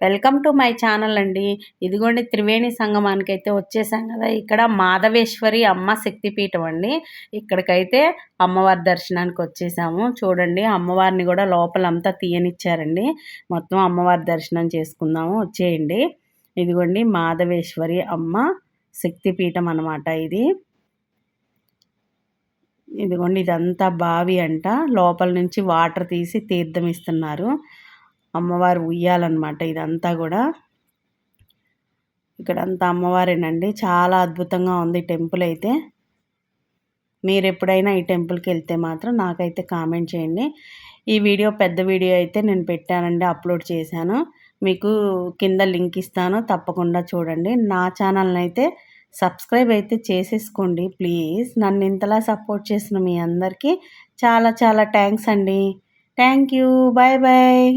Welcome to my channel అండి. ఇదిగోండి త్రివేణి సంగమానికైతే వచ్చేసాం కదా. ఇక్కడ మాధవేశ్వరి అమ్మ శక్తిపీఠం అండి. ఇక్కడికైతే అమ్మవారి దర్శనానికి వచ్చేసాము. చూడండి అమ్మవారిని కూడా లోపలంతా తీయనిచ్చారండి. మొత్తం అమ్మవారి దర్శనం చేసుకుందాము, వచ్చేయండి. ఇదిగోండి మాధవేశ్వరి అమ్మ శక్తిపీఠం అన్నమాట ఇది. ఇదిగోండి ఇదంతా బావి అంట. లోపల నుంచి వాటర్ తీసి తీర్థం ఇస్తున్నారు. అమ్మవారు ఉయ్యాలన్నమాట ఇదంతా కూడా. ఇక్కడంతా అమ్మవారేనండి. చాలా అద్భుతంగా ఉంది టెంపుల్ అయితే. మీరు ఎప్పుడైనా ఈ టెంపుల్కి వెళ్తే మాత్రం నాకైతే కామెంట్ చేయండి. ఈ వీడియో పెద్ద వీడియో అయితే నేను పెట్టానండి, అప్లోడ్ చేశాను. మీకు కింద లింక్ ఇస్తాను, తప్పకుండా చూడండి. నా ఛానల్ని అయితే సబ్స్క్రైబ్ అయితే చేసేసుకోండి ప్లీజ్. నన్ను ఇంతలా సపోర్ట్ చేసిన మీ అందరికీ చాలా చాలా థ్యాంక్స్ అండి. Thank you. Bye bye.